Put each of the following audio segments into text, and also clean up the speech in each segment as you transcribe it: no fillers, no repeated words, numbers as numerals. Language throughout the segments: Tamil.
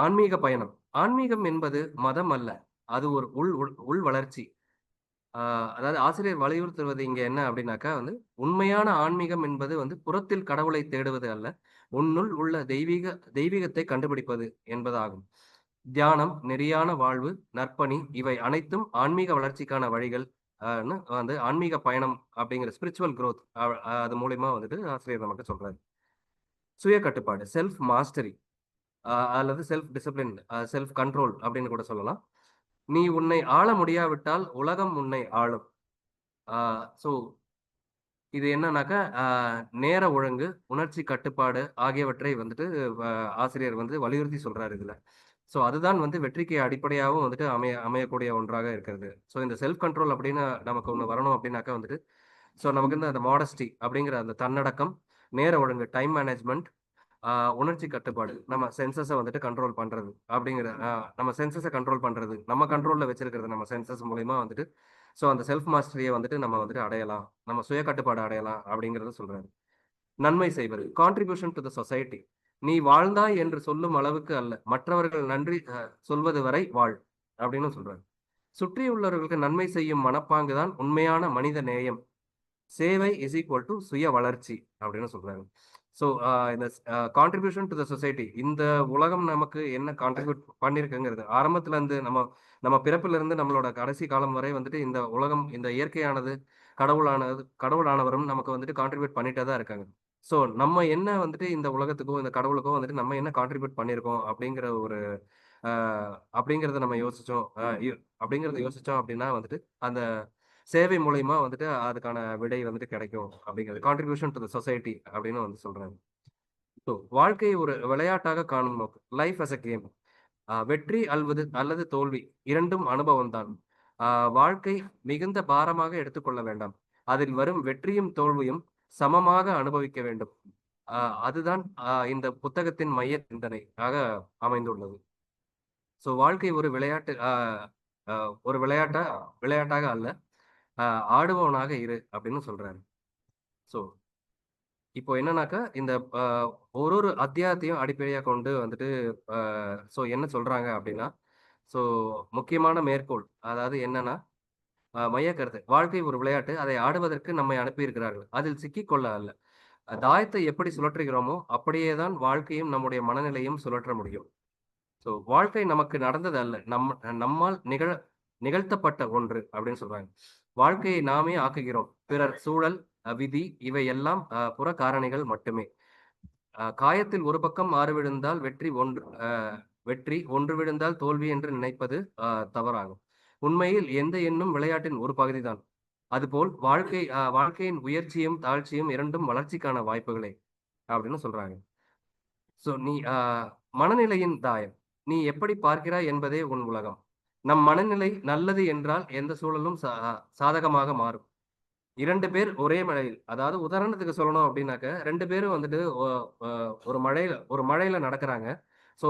ஆன்மீக பயணம். ஆன்மீகம் என்பது மதம் அல்ல. அது ஒரு உள் உள் உள் வளர்ச்சி. ஆ அதாவது ஆசிரியர் வலியுறுத்துவது இங்க என்ன அப்டின்னாக்கா உண்மையான ஆன்மீகம் என்பது புறத்தில் கடவுளை தேடுவது அல்ல. உன்னுள் உள்ள தெய்வீகத்தை கண்டுபிடிப்பது என்பதாகும். தியானம், நெறியான வாழ்வு, நற்பணி இவை அனைத்தும் ஆன்மீக வளர்ச்சிக்கான வழிகள். ன்னு ஆன்மீக பயணம் அப்டிங்கிற ஸ்பிரிச்சுவல் குரோத் அது மூலியமா ஆசிரியர் நமக்கு சொல்றாரு. சுய கட்டுப்பாடு, செல்ஃப் மாஸ்டரி அல்லது செல்ஃப் டிசிப்ளின், செல்ஃப் கண்ட்ரோல் அப்படின்னு கூட சொல்லலாம். நீ உன்னை ஆள முடியாவிட்டால் உலகம் உன்னை ஆளும். ஆ ஸோ இது என்னன்னாக்கா, நேர ஒழுங்கு, உணர்ச்சி கட்டுப்பாடு ஆகியவற்றை வ ஆசிரியர் வலியுறுத்தி சொல்றாரு இதுல. ஸோ அதுதான் வெற்றிக்கு அடிப்படையாவும் அமையக்கூடிய ஒன்றாக இருக்கிறது. ஸோ இந்த செல்ஃப் கண்ட்ரோல் அப்படின்னு நமக்கு ஒண்ணு வரணும் அப்படின்னாக்கா ஸோ நமக்கு அந்த மாடஸ்டி அப்படிங்கிற அந்த தன்னடக்கம், நேர ஒழுங்கு, டைம் மேனேஜ்மென்ட், ஆ உணர்ச்சி கட்டுப்பாடு. நம்ம சென்சஸ கண்ட்ரோல் பண்றது. அப்படிங்கிற நம்ம சென்சஸ கண்ட்ரோல் பண்றது. நம்ம கண்ட்ரோல்ல வச்சிருக்கிறது நம்ம சென்சஸ் மூலியமா ஸோ அந்த செல்ஃப் மாஸ்டரிய நம்ம அடையலாம். நம்ம சுய கட்டுப்பாடு அடையலாம் அப்படிங்கிறத சொல்றாரு. நன்மை செய்வது. Contribution to the society. நீ வாழ்ந்தாய் என்று சொல்லும் அளவுக்கு அல்ல. மற்றவர்கள் நன்றி சொல்வது வரை வாழ். அப்படின்னு சொல்றாரு. சுற்றியுள்ளவர்களுக்கு நன்மை செய்யும் மனப்பாங்கு தான் உண்மையான மனித நேயம். சேவை இஸ் ஈக்குவல் டூ சுய வளர்ச்சி அப்படின்னு சொல்றாங்க. ஸோ இந்த கான்ட்ரிபியூஷன் டு த சொசைட்டி, இந்த உலகம் நமக்கு என்ன கான்ட்ரிபியூட் பண்ணியிருக்குங்கிறது ஆரம்பத்துல இருந்து நம்ம நம்ம பிறப்பிலிருந்து நம்மளோட கடைசி காலம் வரை இந்த உலகம், இந்த இயற்கையானது, கடவுளானவரும் நமக்கு கான்ட்ரிபியூட் பண்ணிட்டே தான் இருக்காங்க. ஸோ நம்ம என்ன இந்த உலகத்துக்கோ இந்த கடவுளுக்கோ நம்ம என்ன கான்ட்ரிபியூட் பண்ணியிருக்கோம் அப்படிங்கிற ஒரு அப்படிங்கிறத நம்ம யோசிச்சோம் அப்படிங்கிறத யோசிச்சோம் அப்படின்னா அந்த சேவை மூலியமா அதுக்கான விடை கிடைக்கும் அப்படிங்கிறது. கான்ட்ரிபியூஷன் டு த சொசைட்டி அப்படின்னு சொல்றாங்க. ஸோ வாழ்க்கையை ஒரு விளையாட்டாக காணும் நோக்கு. Life as a game. வெற்றி அல்லது தோல்வி இரண்டும் அனுபவம் தான். வாழ்க்கை மிகுந்த பாரமாக எடுத்துக்கொள்ள வேண்டாம். அதில் வரும் வெற்றியும் தோல்வியும் சமமாக அனுபவிக்க வேண்டும். அதுதான் இந்த புத்தகத்தின் மைய சிந்தனையாக அமைந்துள்ளது. ஸோ வாழ்க்கை ஒரு விளையாட்டு ஒரு விளையாட்டாக அல்ல, அ ஆடுபவனாக இரு அப்படின்னு சொல்றாரு. ஸோ இப்போ என்னன்னாக்கா, இந்த ஒரு அத்தியாயத்தையும் அடிப்படையா கொண்டு அ ஸோ என்ன சொல்றாங்க அப்படின்னா, ஸோ முக்கியமான மேற்கோள் அதாவது என்னன்னா, மையக்கருத்து. வாழ்க்கை ஒரு விளையாட்டு. அதை ஆடுவதற்கு நம்மை அனுப்பியிருக்கிறார்கள். அதில் சிக்கிக் கொள்ள அல்ல. தாயத்தை எப்படி சுழற்றுகிறோமோ, அப்படியே தான் வாழ்க்கையும் நம்முடைய மனநிலையும் சுழற்ற முடியும். ஸோ வாழ்க்கை நமக்கு நடந்தது அல்ல. நம்மால் நிகழ்த்தப்பட்ட ஒன்று அப்படின்னு சொல்றாங்க. வாழ்க்கையை நாமே ஆக்குகிறோம். பிறர், சூழல், விதி இவை எல்லாம் புற காரணிகள் மட்டுமே. காயத்தில் ஒரு பக்கம் மாறு விழுந்தால் வெற்றி, ஒன்று விழுந்தால் தோல்வி என்று நினைப்பது தவறாகும். உண்மையில் எந்த எண்ணும் விளையாட்டின் ஒரு பகுதிதான். அதுபோல் வாழ்க்கையின் உயர்ச்சியும், தாழ்ச்சியும் இரண்டும் வளர்ச்சிக்கான வாய்ப்புகளே அப்படின்னு சொல்றாங்க. ஸோ நீ மனநிலையின் தாயம். நீ எப்படி பார்க்கிறாய் என்பதே உன் உலகம். நம் மனநிலை நல்லது என்றால் எந்த சூழலும் சாதகமாக மாறும். 2 பேர் ஒரே மழையில், அதாவது உதாரணத்துக்கு சொல்லணும் அப்படின்னாக்க, 2 பேரும் ஒ அ ஒரு மழையில நடக்குறாங்க. ஸோ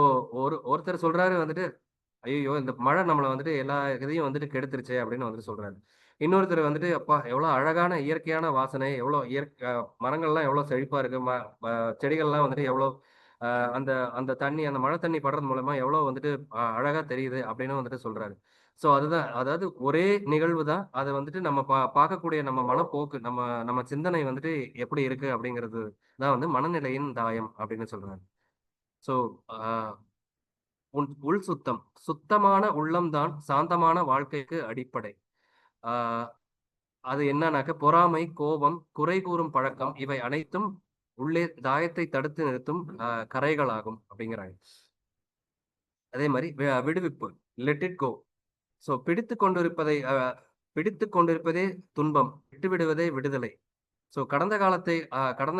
ஒருத்தர் சொல்றாரு "ஐயய்யோ! இந்த மழை நம்மள எல்லா இதையும் கெடுத்துருச்சே" அப்படின்னு சொல்றாரு. இன்னொருத்தர் "அப்பா எவ்வளோ அழகான இயற்கையான வாசனை, எவ்வளோ மரங்கள்லாம் எவ்வளோ செழிப்பா இருக்கு. ம ம செடிகள்லாம் எவ்வளோ அந்த அந்த அந்த மழை தண்ணி படுறது மூலமா எவ்வளோ அழகா தெரியுது" அப்படின்னு சொல்றாரு. ஸோ அதுதான். அதாவது ஒரே நிகழ்வு தான். அத நம்ம பார்க்கக்கூடிய நம்ம மனப்போக்கு, நம்ம நம்ம சிந்தனை எப்படி இருக்கு அப்படிங்கிறது தான் மனநிலையின் தாயம் அப்படின்னு சொல்றாரு. ஸோ ஆ உள் சுத்தம். சுத்தமான உள்ளம் தான் சாந்தமான வாழ்க்கைக்கு அடிப்படை. ஆ அது என்னன்னாக்க பொறாமை, கோபம், குறை கூறும் பழக்கம் இவை அனைத்தும் உள்ளே தாயத்தை தடுத்து நிறுத்தும் கரைகளாகும் அப்படிங்கிறாங்க. அதே மாரி விடுவிப்பு. Let it go. ஸோ பிடித்துக் கொண்டிருப்பதே துன்பம். விட்டுவிடுவதே விடுதலை. ஸோ கடந்த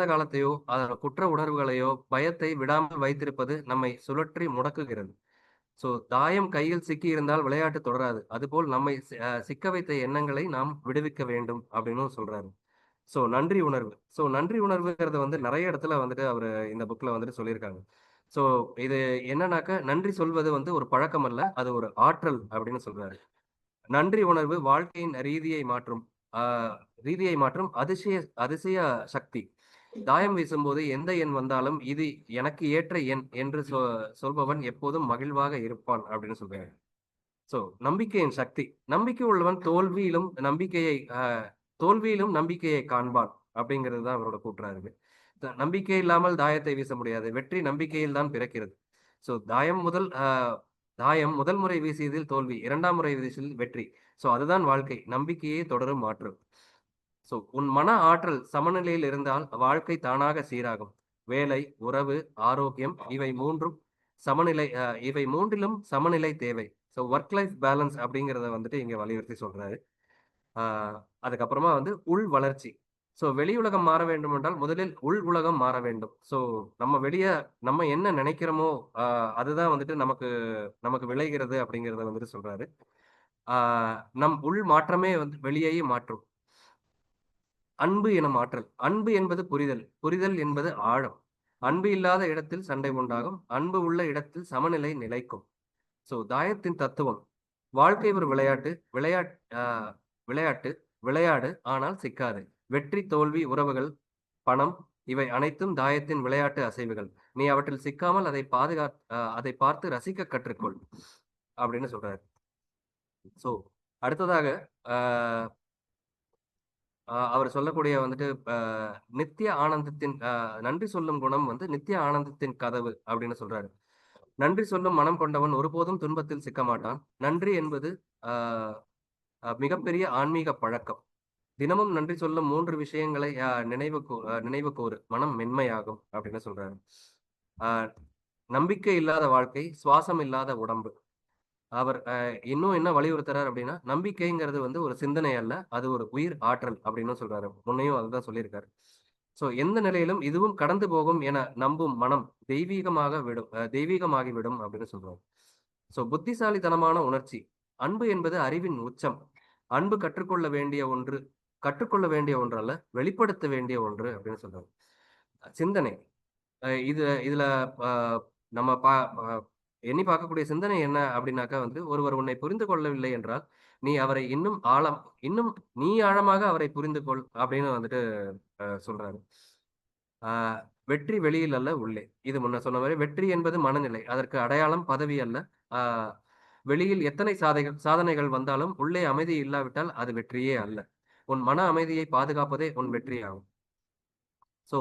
காலத்தையோ, குற்ற உணர்வுகளையோ, பயத்தை விடாமல் வைத்திருப்பது நம்மை சுழற்றி முடக்குகிறது. ஸோ தாயம் கையில் சிக்கியிருந்தால் விளையாட்டு தொடராது. அதுபோல் நம்மை சிக்க வைத்த எண்ணங்களை நாம் விடுவிக்க வேண்டும் அப்படின்னும் சொல்றாரு. ஸோ நன்றி உணர்வு. ஸோ நன்றி உணர்வுங்கிறது நெறைய இடத்துல அவரு இந்த புக்ல சொல்லியிருக்காங்க. ஸோ இது என்னன்னாக்க, நன்றி சொல்வது ஒரு பழக்கம் அல்ல. அது ஒரு ஆற்றல் அப்படின்னு சொல்றாரு. நன்றி உணர்வு வாழ்க்கையின் ரீதியை மாற்றும். ஆ ரீதியை மாற்றும் அதிசய அதிசய சக்தி. தாயம் வீசும்போது எந்த எண் வந்தாலும் இது எனக்கு ஏற்ற எண் என்று சொல்பவன் எப்போதும் மகிழ்வாக இருப்பான் அப்படின்னு சொல்றாரு. சோ நம்பிக்கையின் சக்தி. நம்பிக்கை உள்ளவன் தோல்வியிலும் நம்பிக்கையை காண்பான் அப்படிங்கிறது தான் அவரோட கூற்றாரு. நம்பிக்கை இல்லாமல் தாயத்தை வீச முடியாது. வெற்றி நம்பிக்கையில் தான் பிறக்கிறது. சோ தாயம் முதல் முறை வீசியதில் தோல்வி, இரண்டாம் முறை வீசியதில் வெற்றி. சோ அதுதான் வாழ்க்கை. நம்பிக்கையே தொடரும் மாற்று. சோ உன் மன ஆற்றல் சமநிலையில் இருந்தால் வாழ்க்கை தானாக சீராகும். வேலை, உறவு, ஆரோக்கியம் இவை மூன்றிலும் சமநிலை தேவை. ஸோ ஒர்க் லைஃப் பேலன்ஸ் அப்படிங்கிறத வந்துட்டு இங்க வலியுறுத்தி சொல்றாரு. அதுக்கப்புறமா வந்து உள் வளர்ச்சி. ஸோ வெளி உலகம் மாற வேண்டும் என்றால் முதலில் உள் உலகம் மாற வேண்டும். ஸோ நம்ம என்ன நினைக்கிறோமோ அதுதான் வந்துட்டு நமக்கு நமக்கு விளைகிறது அப்படிங்கிறத வந்துட்டு சொல்றாரு. நம் உள் மாற்றமே வந்து வெளியேயும் மாற்றும். அன்பு எனும் ஆற்றல். அன்பு என்பது புரிதல். புரிதல் என்பது ஆழம். அன்பு இல்லாத இடத்தில் சண்டை உண்டாகும். அன்பு உள்ள இடத்தில் சமநிலை நிலைக்கும். சோ தாயத்தின் தத்துவம். வாழ்க்கை ஒரு விளையாட்டு. விளையாட்டு விளையாடு, ஆனால் சிக்காது. வெற்றி, தோல்வி, உறவுகள், பணம் இவை அனைத்தும் தாயத்தின் விளையாட்டு அசைவுகள். நீ அவற்றில் சிக்காமல் அதை பார்த்து ரசிக்க கற்றுக்கொள் அப்படின்னு சொல்றாரு. சோ அடுத்ததாக ஆஹ் அவர் சொல்லக்கூடிய வந்துட்டு நித்திய ஆனந்தத்தின் நன்றி சொல்லும் குணம் வந்து நித்திய ஆனந்தத்தின் கதவு அப்படின்னு சொல்றாரு. நன்றி சொல்லும் மனம் கொண்டவன் ஒருபோதும் துன்பத்தில் சிக்க மாட்டான். நன்றி என்பது ஆஹ் மிகப்பெரிய ஆன்மீக பழக்கம். தினமும் நன்றி சொல்லும் 3 விஷயங்களை நினைவு கூறு, மனம் மென்மையாகும் அப்படின்னு சொல்றாரு. ஆஹ் நம்பிக்கை இல்லாத வாழ்க்கை, சுவாசம் இல்லாத உடம்பு. அவர் இன்னும் என்ன வலியுறுத்துறாரு அப்படின்னா, நம்பிக்கைங்கிறது வந்து ஒரு சிந்தனை அல்ல, அது ஒரு உயிர் ஆற்றல் அப்படின்னு சொல்றாரு. முன்னையும் அதுதான் சொல்லியிருக்காரு. சோ எந்த நிலையிலும் இதுவும் கடந்து போகும் என நம்பும் மனம் தெய்வீகமாகிவிடும் அப்படின்னு சொல்றாரு. சோ புத்திசாலித்தனமான உணர்ச்சி. அன்பு என்பது அறிவின் உச்சம். அன்பு கற்றுக்கொள்ள வேண்டிய ஒன்று அல்ல, வெளிப்படுத்த வேண்டிய ஒன்று அப்படின்னு சொல்றாரு. சிந்தனை. இதுல நம்ம எண்ணி பார்க்கக்கூடிய சிந்தனை என்ன அப்படின்னாக்கா வந்து ஒருவர் உன்னை புரிந்து கொள்ளவில்லை என்றால் நீ அவரை இன்னும் நீ ஆழமாக அவரை புரிந்து கொள் அப்படின்னு வந்துட்டு சொல்றாரு. ஆஹ் வெற்றி வெளியில் அல்ல, உள்ளே. இது முன்ன சொன்ன மாதிரி வெற்றி என்பது மனநிலை, அதற்கு அடையாளம் பதவி அல்ல. ஆஹ் வெளியில் எத்தனை சாதனைகள் வந்தாலும் உள்ளே அமைதி இல்லாவிட்டால் அது வெற்றியே அல்ல. உன் மன அமைதியை பாதுகாப்பதே உன் வெற்றியாகும். சோ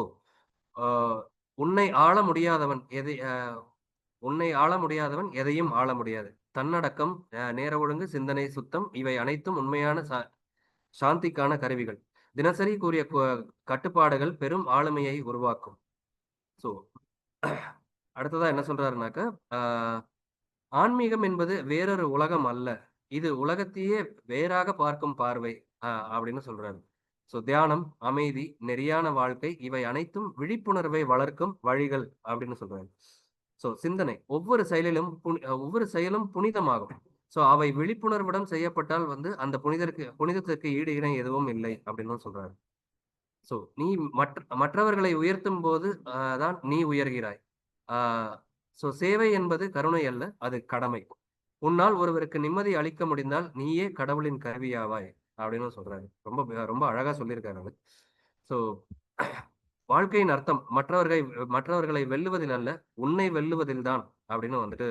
உன்னை ஆள முடியாதவன் எதையும் ஆள முடியாது. தன்னடக்கம், நேர ஒழுங்கு, சிந்தனை சுத்தம் இவை அனைத்தும் உண்மையான சாந்திக்கான கருவிகள். தினசரி கூறிய கட்டுப்பாடுகள் பெரும் ஆளுமையை உருவாக்கும். சோ அடுத்ததா என்ன சொல்றாருனாக்க, ஆன்மீகம் என்பது வேறொரு உலகம் அல்ல, இது உலகத்தையே வேறாக பார்க்கும் பார்வை அப்படின்னு சொல்றாரு. சோ தியானம், அமைதி, நெறியான வாழ்க்கை இவை அனைத்தும் விழிப்புணர்வை வளர்க்கும் வழிகள் அப்படின்னு சொல்றாரு. சோ சிந்தனை. ஒவ்வொரு செயலும் புனிதமாகும். சோ அவை விழிப்புணர்வுடன் செய்யப்பட்டால் வந்து அந்த புனிதத்திற்கு ஈடு இணை எதுவும் இல்லை அப்படின்னு சொல்றாரு. சோ நீ மற்றவர்களை உயர்த்தும் போது தான் நீ உயர்கிறாய். சோ சேவை என்பது கருணை அல்ல, அது கடமை. உன்னால் ஒருவருக்கு நிம்மதி அளிக்க முடிந்தால் நீயே கடவுளின் கருவியாவாய் அப்படின்னு சொல்றாரு. ரொம்ப ரொம்ப அழகா சொல்லியிருக்காரு அது. சோ வாழ்க்கையின் அர்த்தம் மற்றவர்களை வெல்லுவதில் அல்ல, உன்னை வெல்லுவதில் தான் அப்படின்னு வந்துட்டு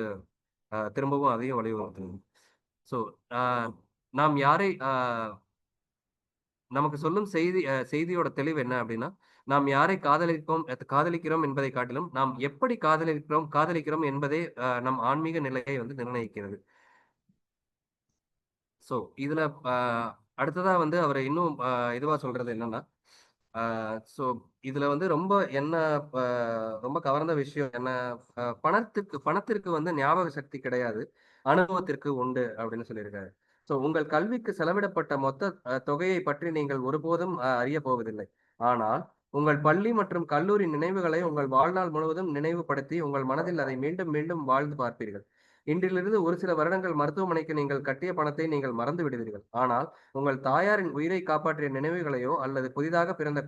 திரும்பவும் அதையும் வலியுறுத்துது. சோ நாம் யாரை நமக்கு சொல்லும் செய்தியோட தெளிவு என்ன அப்படின்னா, நாம் யாரை காதலிக்கிறோம் என்பதை காட்டிலும் நாம் எப்படி காதலிக்கிறோம் என்பதே நம் ஆன்மீக நிலையை வந்து நிர்ணயிக்கிறது. சோ இதுல அடுத்ததா வந்து அவர் இன்னும் இதுவா சொல்றது என்னன்னா, சோ இதுல வந்து ரொம்ப கவர்ந்த விஷயம் என்ன, பணத்திற்கு வந்து ஞாபக சக்தி கிடையாது, அனுபவத்திற்கு உண்டு அப்படின்னு சொல்லியிருக்காரு. சோ உங்கள் கல்விக்கு செலவிடப்பட்ட மொத்த தொகையை பற்றி நீங்கள் ஒருபோதும் அறிய போவதில்லை. ஆனால் உங்கள் பள்ளி மற்றும் கல்லூரி நினைவுகளை உங்கள் வாழ்நாள் முழுவதும் நினைவுபடுத்தி உங்கள் மனதில் அதை மீண்டும் மீண்டும் வாழ்ந்து பார்ப்பீர்கள். இன்றிலிருந்து ஒரு சில வருடங்கள் மருத்துவமனைக்கு நீங்கள் கட்டிய பணத்தை நீங்கள் மறந்து விடுவீர்கள். ஆனால் உங்கள் தாயாரின் உயிரை காப்பாற்றிய நினைவுகளையோ அல்லது புதிதாக பிறந்த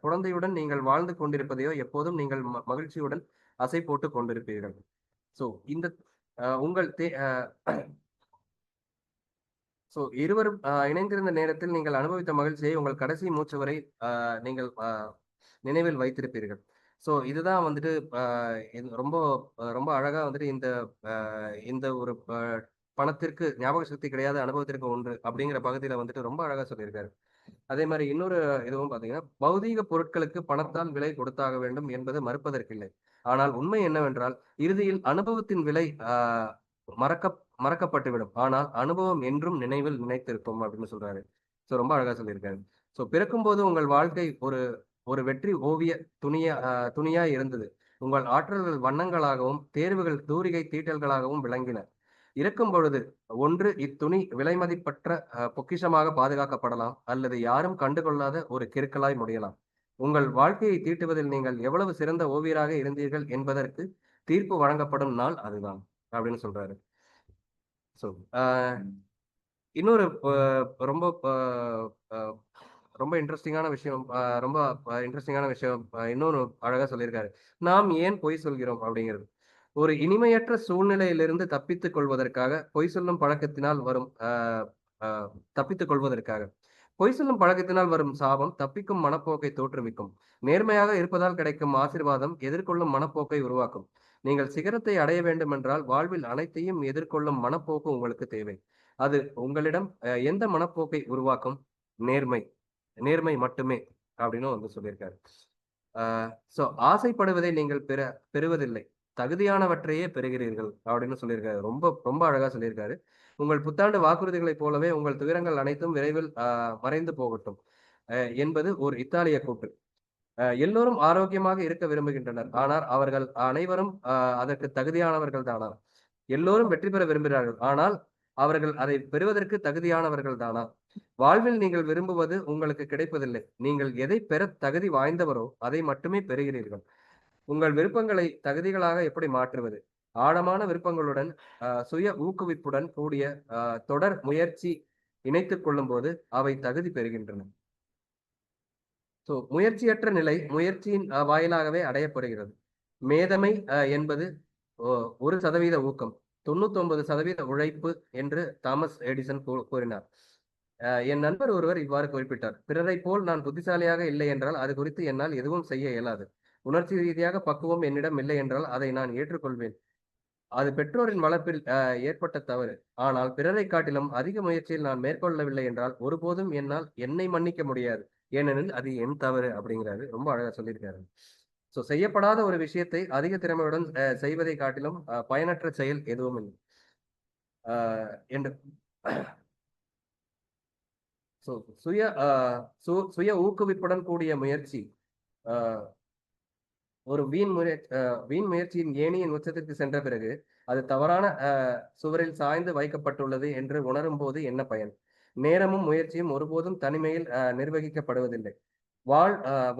குழந்தையுடன் நீங்கள் வாழ்ந்து கொண்டிருப்பதையோ எப்போதும் நீங்கள் மகிழ்ச்சியுடன் அசை போட்டு கொண்டிருப்பீர்கள். சோ இந்த உங்கள் இருவரும் இணைந்திருந்த நேரத்தில் நீங்கள் அனுபவித்த மகிழ்ச்சியை உங்கள் கடைசி மூச்சு வரை நீங்கள் நினைவில் வைத்திருப்பீர்கள். ஸோ இதுதான் வந்துட்டு இது ரொம்ப ரொம்ப அழகா வந்துட்டு இந்த ஒரு பணத்திற்கு ஞாபக சக்தி கிடையாது, அனுபவத்திற்கு ஒன்று அப்படிங்கிற பகுதியில வந்துட்டு ரொம்ப அழகா சொல்லியிருக்காரு. அதே மாரி இன்னொரு இதுவும் பார்த்தீங்கன்னா, பௌதீக பொருட்களுக்கு பணத்தால் விலை கொடுத்தாக வேண்டும் என்பது மறுப்பதற்கில்லை. ஆனால் உண்மை என்னவென்றால், இறுதியில் அனுபவத்தின் விலை மறக்கப்பட்டுவிடும். ஆனால் அனுபவம் என்றும் நினைவில் நிலைத்திருக்கும் அப்படின்னு சொல்றாரு. ஸோ ரொம்ப அழகா சொல்லியிருக்காரு. ஸோ பிறக்கும்போது உங்கள் வாழ்க்கை ஒரு ஒரு வெற்றி ஓவிய துணியா இருந்தது. உங்கள் ஆற்றல்கள் வண்ணங்களாகவும், தேர்வுகள் தூரிகை தீட்டல்களாகவும் விளங்கின. இறக்கும் பொழுது ஒன்று இத்துணி விலைமதிப்பற்ற பொக்கிஷமாக பாதுகாக்கப்படலாம், அல்லது யாரும் கண்டுகொள்ளாத ஒரு கிறுக்கலாய் முடியலாம். உங்கள் வாழ்க்கையை தீட்டுவதில் நீங்கள் எவ்வளவு சிறந்த ஓவியராக இருந்தீர்கள் என்பதற்கு தீர்ப்பு வழங்கப்படும் நாள் அதுதான் அப்படின்னு சொல்றாரு. ஸோ இன்னொரு ரொம்ப ரொம்ப இன்ட்ரெஸ்டிங்கான விஷயம் ரொம்ப இன்ட்ரெஸ்டிங்கான விஷயம் இன்னொன்னு அழகா சொல்லியிருக்காரு. நாம் ஏன் பொய் சொல்கிறோம் அப்படிங்கிறது. ஒரு இனிமையற்ற சூழ்நிலையிலிருந்து தப்பித்துக் கொள்வதற்காக பொய் சொல்லும் பழக்கத்தினால் வரும் தப்பித்துக் கொள்வதற்காக. பொய் சொல்லும் பழக்கத்தினால் வரும் சாபம் தப்பிக்கும் மனப்போக்கை தோற்றுவிக்கும். நேர்மையாக இருப்பதால் கிடைக்கும் ஆசீர்வாதம் எதிர்கொள்ளும் மனப்போக்கை உருவாக்கும். நீங்கள் சிகரத்தை அடைய வேண்டுமென்றால் வாழ்வில் அனைத்தையும் எதிர்கொள்ளும் மனப்போக்கு உங்களுக்கு தேவை. அது உங்களிடம் எந்த மனப்போக்கை உருவாக்கும்? நேர்மை. நேர்மை மட்டுமே அப்படின்னு வந்து சொல்லியிருக்காரு. சோ ஆசைப்படுவதை நீங்கள் பெறுவதில்லை. தகுதியானவற்றையே பெறுகிறீர்கள் அப்படின்னு சொல்லியிருக்காரு. ரொம்ப ரொம்ப அழகா சொல்லியிருக்காரு. உங்கள் புத்தாண்டு வாக்குறுதிகளைப் போலவே உங்கள் துயரங்கள் அனைத்தும் விரைவில் மறைந்து போகட்டும் என்பது ஒரு இத்தாலிய கூற்று. எல்லோரும் ஆரோக்கியமாக இருக்க விரும்புகின்றனர். ஆனால் அவர்கள் அனைவரும் அதற்கு தகுதியானவர்கள் தானா? எல்லோரும் வெற்றி பெற விரும்புகிறார்கள். ஆனால் அவர்கள் அதை பெறுவதற்கு தகுதியானவர்கள் தானா? வாழ்வில் நீங்கள் விரும்புவது உங்களுக்கு கிடைப்பதில்லை. நீங்கள் எதை பெற தகுதி வாய்ந்தவரோ அதை மட்டுமே பெறுகிறீர்கள். உங்கள் விருப்பங்களை தகுதிகளாக எப்படி மாற்றுவது? ஆழமான விருப்பங்களுடன் சுய ஊக்குவிப்புடன் கூடிய தொடர் முயற்சி இணைத்துக் கொள்ளும்போது அவை தகுதி பெறுகின்றன. முயற்சியற்ற நிலை முயற்சியின் வாயிலாகவே அடையப்படுகிறது. மேதமை என்பது 1% ஊக்கம், 99% உழைப்பு என்று தாமஸ் எடிசன் கூறினார். என் நண்பர் ஒருவர் இவ்வாறு குறிப்பிட்டார். பிறரைப் போல் நான் புத்திசாலியாக இல்லை என்றால் அது குறித்து என்னால் எதுவும் செய்ய இயலாது. உணர்ச்சி ரீதியாக பக்குவம் என்னிடம் இல்லை என்றால் அதை நான் ஏற்றுக்கொள்வேன். அது பெற்றோரின் வளர்ப்பில் ஏற்பட்ட தவறு. ஆனால் பிறரை காட்டிலும் அதிக முயற்சியில் நான் மேற்கொள்ளவில்லை என்றால் ஒருபோதும் என்னால் என்னை மன்னிக்க முடியாது. ஏனெனில் அது என் தவறு அப்படிங்கிறாரு. ரொம்ப அழகா சொல்லியிருக்காரு. செய்யப்படாத ஒரு விஷயத்தை அதிக திறமையுடன் செய்வதை காட்டிலும் பயனற்ற செயல் எதுவும் இல்லை என்று சுய சுய ஊக்குவிப்புடன் கூடிய முயற்சி ஒரு வீண் முயற்சியின் ஏணியின் உச்சத்திற்கு சென்ற பிறகு அது தவறான சுவரில் சாய்ந்து வைக்கப்பட்டுள்ளது என்று உணரும் போது என்ன பயன்? நேரமும் முயற்சியும் ஒருபோதும் தனிமையில் நிர்வகிக்கப்படுவதில்லை.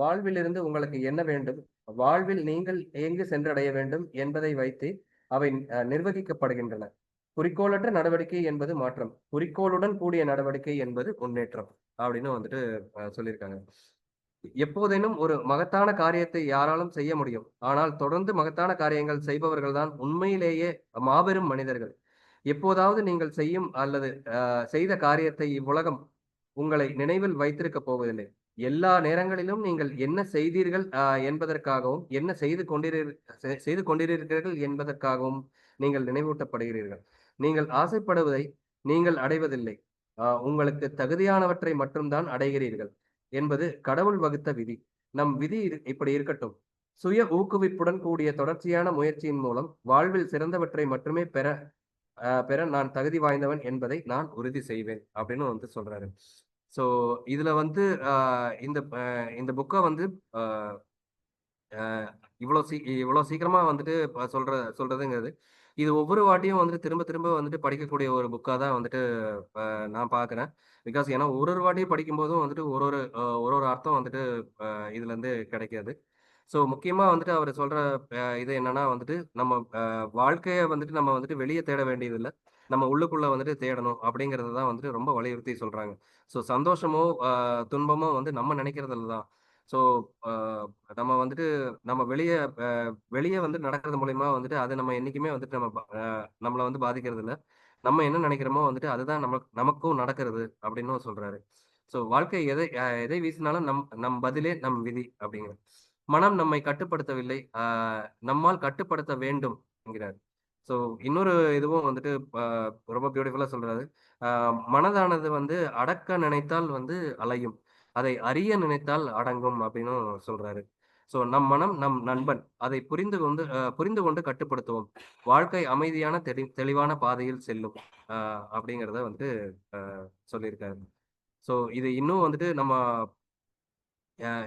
வாழ்விலிருந்து உங்களுக்கு என்ன வேண்டும்? வாழ்வில் நீங்கள் எங்கு சென்றடைய வேண்டும் என்பதை வைத்து அவை நிர்வகிக்கப்படுகின்றன. குறிக்கோளற்ற நடவடிக்கை என்பது மாற்றம், குறிக்கோளுடன் கூடிய நடவடிக்கை என்பது முன்னேற்றம் அப்படின்னு வந்துட்டு சொல்லியிருக்காங்க. எப்போதேனும் ஒரு மகத்தான காரியத்தை யாராலும் செய்ய முடியும். ஆனால் தொடர்ந்து மகத்தான காரியங்கள் செய்பவர்கள் தான் உண்மையிலேயே மாபெரும் மனிதர்கள். எப்போதாவது நீங்கள் செய்யும் அல்லது செய்த காரியத்தை இவ்வுலகம் உங்களை நினைவில் வைத்திருக்க போவதில்லை. எல்லா நேரங்களிலும் நீங்கள் என்ன செய்தீர்கள் என்பதற்காகவும், என்ன செய்து கொண்டிருக்கிறீர்கள் என்பதற்காகவும் நீங்கள் நினைவூட்டப்படுகிறீர்கள். நீங்கள் ஆசைப்படுவதை நீங்கள் அடைவதில்லை. உங்களுக்கு தகுதியானவற்றை மட்டும்தான் அடைகிறீர்கள் என்பது கடவுள் வகுத்த விதி. நம் விதி இப்படி இருக்கட்டும். சுய ஊக்குவிப்புடன் கூடிய தொடர்ச்சியான முயற்சியின் மூலம் வாழ்வில் சிறந்தவற்றை மட்டுமே பெற நான் தகுதி வாய்ந்தவன் என்பதை நான் உறுதி செய்வேன் அப்படின்னு வந்து சொல்றாரு. சோ இதுல வந்து இந்த புக்கை வந்து இவ்வளவு சீக்கிரமா வந்துட்டு சொல்றதுங்கிறது இது ஒவ்வொரு வாட்டியும் வந்துட்டு திரும்ப திரும்ப வந்துட்டு படிக்கக்கூடிய ஒரு புக்கா தான் வந்துட்டு நான் பாக்குறேன். பிகாஸ் ஏன்னா ஒரு வாட்டியும் படிக்கும் போதும் வந்துட்டு ஒரு ஒரு அர்த்தம் வந்துட்டு இதுல இருந்து கிடைக்காது. ஸோ முக்கியமா வந்துட்டு அவர் சொல்ற இது என்னன்னா வந்துட்டு நம்ம வாழ்க்கைய வந்துட்டு நம்ம வந்துட்டு வெளியே தேட வேண்டியதில்ல. நம்ம உள்ளுக்குள்ள வந்துட்டு தேடணும் அப்படிங்கிறது தான் வந்துட்டு ரொம்ப வலியுறுத்தி சொல்றாங்க. ஸோ சந்தோஷமோ, துன்பமோ வந்து நம்ம நினைக்கிறதுல தான். ஸோ அ நம்ம வந்துட்டு நம்ம வெளிய வந்து நடக்கிறது மூலியமா வந்துட்டு அது நம்ம என்னைக்குமே வந்துட்டு நம்மள வந்து பாதிக்கிறது இல்ல. நம்ம என்ன நினைக்கிறோமோ வந்துட்டு அதுதான் நமக்கும் நடக்கிறது அப்படின்னும் சொல்றாரு. ஸோ வாழ்க்கை எதை வீசினாலும் நம் பதிலே நம் விதி அப்படிங்கிற மனம் நம்மை கட்டுப்படுத்தவில்லை, நம்மால் கட்டுப்படுத்த வேண்டும் என்கிறார். ஸோ இன்னொரு இதுவும் வந்துட்டு ரொம்ப பியூட்டிஃபுல்லா சொல்றாரு. மனதானது வந்து அடக்க நினைத்தால் வந்து அலையும், அதை அறிய நினைத்தால் அடங்கும் அப்படின்னும் சொல்றாரு. ஸோ நம் மனம் நம் நண்பன், அதை புரிந்து கொண்டு கட்டுப்படுத்துவோம், வாழ்க்கை அமைதியான தெளிவான பாதையில் செல்லும் அப்படிங்கிறத வந்து சொல்லியிருக்காரு. ஸோ இது இன்னும் வந்துட்டு நம்ம